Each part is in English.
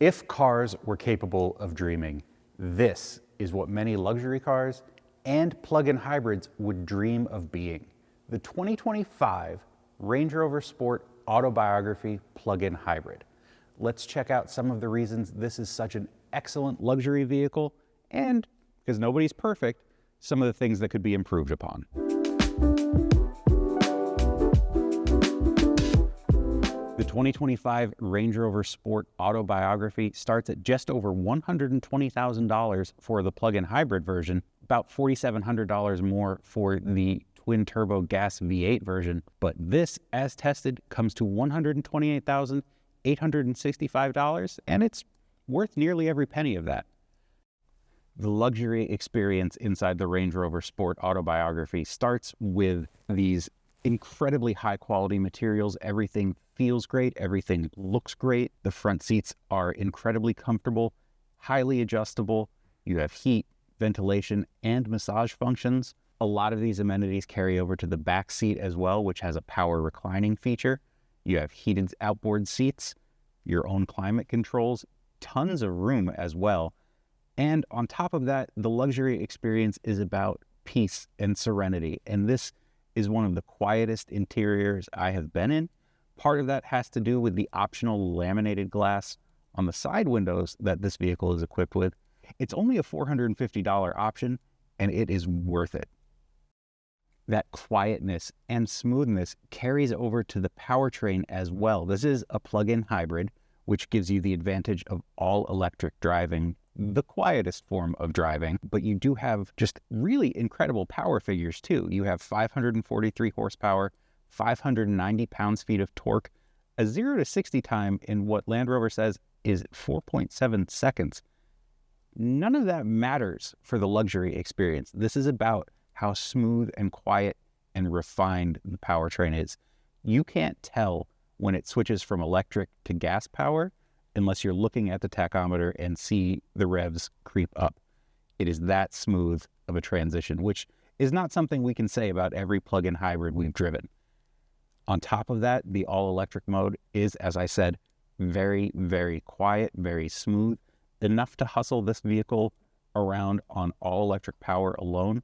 If cars were capable of dreaming, this is what many luxury cars and plug-in hybrids would dream of being. The 2025 Range Rover Sport Autobiography plug-in hybrid. Let's check out some of the reasons this is such an excellent luxury vehicle, and, because nobody's perfect, some of the things that could be improved upon. The 2025 Range Rover Sport Autobiography starts at just over $120,000 for the plug-in hybrid version, about $4,700 more for the twin-turbo gas V8 version, but this, as tested, comes to $128,865, and it's worth nearly every penny of that. The luxury experience inside the Range Rover Sport Autobiography starts with these incredibly high-quality materials. Everything feels great, everything looks great. The front seats are incredibly comfortable, highly adjustable. You have heat, ventilation, and massage functions. A lot of these amenities carry over to the back seat as well, which has a power reclining feature. You have heated outboard seats, your own climate controls, tons of room as well. And on top of that, the luxury experience is about peace and serenity. And this is one of the quietest interiors I have been in. Part of that has to do with the optional laminated glass on the side windows that this vehicle is equipped with. It's only a $450 option, and it is worth it. That quietness and smoothness carries over to the powertrain as well. This is a plug-in hybrid, which gives you the advantage of all-electric driving, the quietest form of driving, but you do have just really incredible power figures too. You have 543 horsepower, 590 pounds-feet of torque, a 0 to 60 time in what Land Rover says is 4.7 seconds. None of that matters for the luxury experience. This is about how smooth and quiet and refined the powertrain is. You can't tell when it switches from electric to gas power unless you're looking at the tachometer and see the revs creep up. It is that smooth of a transition, which is not something we can say about every plug-in hybrid we've driven. On top of that, the all-electric mode is, as I said, very, very quiet, very smooth, enough to hustle this vehicle around on all-electric power alone.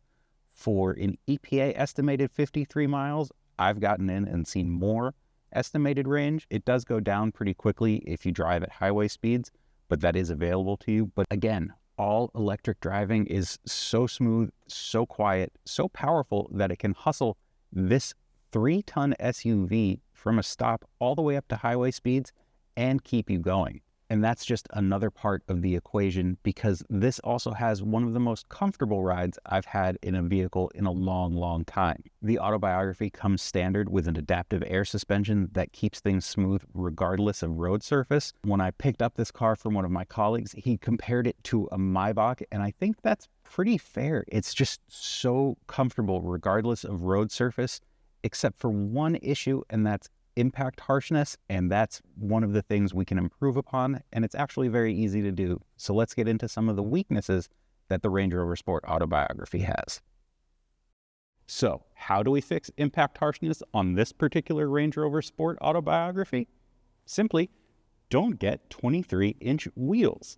For an EPA estimated 53 miles, I've gotten in and seen more estimated range. It does go down pretty quickly if you drive at highway speeds, but that is available to you. But again, all electric driving is so smooth, so quiet, so powerful that it can hustle this 3-ton SUV from a stop all the way up to highway speeds and keep you going. And that's just another part of the equation, because this also has one of the most comfortable rides I've had in a vehicle in a long, long time. The Autobiography comes standard with an adaptive air suspension that keeps things smooth regardless of road surface. When I picked up this car from one of my colleagues, he compared it to a Maybach, and I think that's pretty fair. It's just so comfortable regardless of road surface, except for one issue, and that's impact harshness, and that's one of the things we can improve upon, and it's actually very easy to do. So let's get into some of the weaknesses that the Range Rover Sport Autobiography has. So how do we fix impact harshness on this particular Range Rover Sport Autobiography? Simply, don't get 23-inch wheels.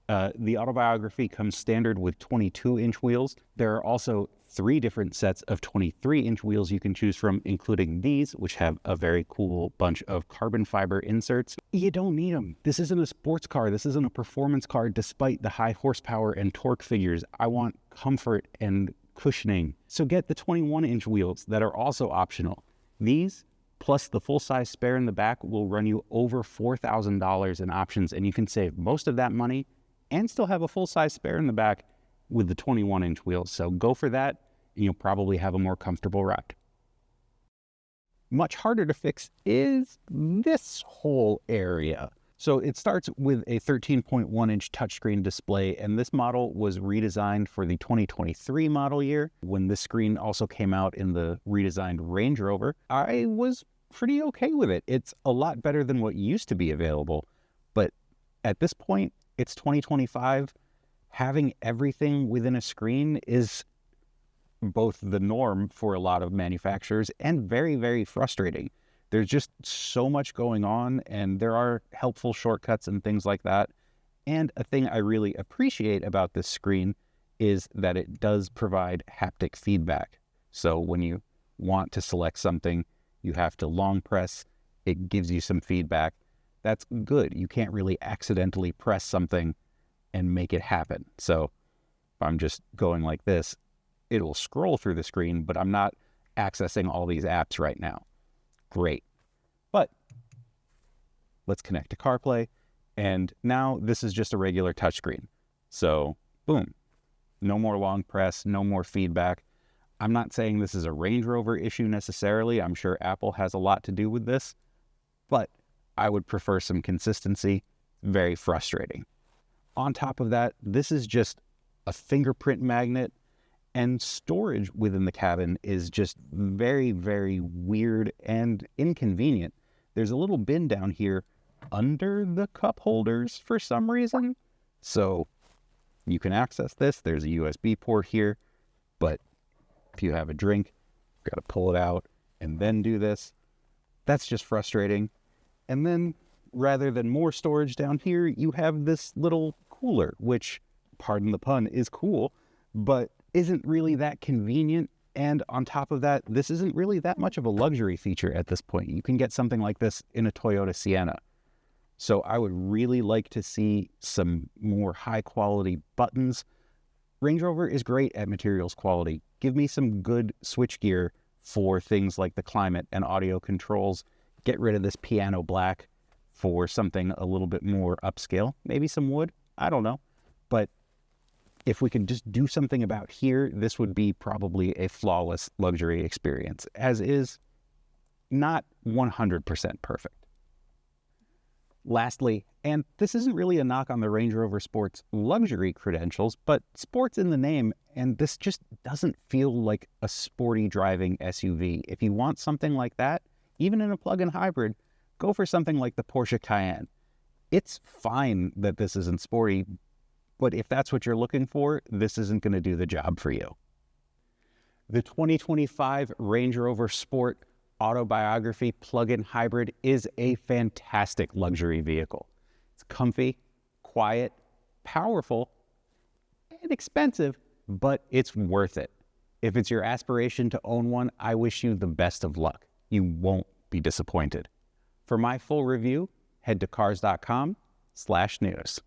The Autobiography comes standard with 22-inch wheels. There are also 3 different sets of 23-inch wheels you can choose from, including these, which have a very cool bunch of carbon fiber inserts. You don't need them. This isn't a sports car. This isn't a performance car, despite the high horsepower and torque figures. I want comfort and cushioning. So get the 21-inch wheels that are also optional. These, plus the full-size spare in the back, will run you over $4,000 in options, and you can save most of that money and still have a full-size spare in the back with the 21-inch wheels. So go for that, and you'll probably have a more comfortable ride. Much harder to fix is this whole area. So it starts with a 13.1-inch touchscreen display, and this model was redesigned for the 2023 model year. When this screen also came out in the redesigned Range Rover, I was pretty okay with it. It's a lot better than what used to be available, but at this point, it's 2025. Having everything within a screen is both the norm for a lot of manufacturers and very, very frustrating. There's just so much going on, and there are helpful shortcuts and things like that. And a thing I really appreciate about this screen is that it does provide haptic feedback. So when you want to select something, you have to long press. It gives you some feedback. That's good. You can't really accidentally press something and make it happen. So if I'm just going like this, it'll scroll through the screen, but I'm not accessing all these apps right now. Great. But let's connect to CarPlay. And now this is just a regular touchscreen. So boom, no more long press, no more feedback. I'm not saying this is a Range Rover issue necessarily. I'm sure Apple has a lot to do with this, but I would prefer some consistency. Very frustrating. On top of that, this is just a fingerprint magnet, and storage within the cabin is just very, very weird and inconvenient. There's a little bin down here under the cup holders for some reason. So you can access this. There's a USB port here, but if you have a drink, you've got to pull it out and then do this. That's just frustrating. And then rather than more storage down here, you have this little cooler, which, pardon the pun, is cool, but isn't really that convenient. And on top of that, this isn't really that much of a luxury feature at this point. You can get something like this in a Toyota Sienna. So I would really like to see some more high quality buttons. Range Rover is great at materials quality. Give me some good switchgear for things like the climate and audio controls. Get rid of this piano black for something a little bit more upscale. Maybe some wood, I don't know. But if we could just do something about here, this would be probably a flawless luxury experience, as is not 100% perfect. Lastly, and this isn't really a knock on the Range Rover Sport's luxury credentials, but sport's in the name, and this just doesn't feel like a sporty driving SUV. If you want something like that, even in a plug-in hybrid, go for something like the Porsche Cayenne. It's fine that this isn't sporty, but if that's what you're looking for, this isn't going to do the job for you. The 2025 Range Rover Sport Autobiography plug-in hybrid is a fantastic luxury vehicle. It's comfy, quiet, powerful, and expensive, but it's worth it. If it's your aspiration to own one, I wish you the best of luck. You won't be disappointed. For my full review, head to Cars.com/news.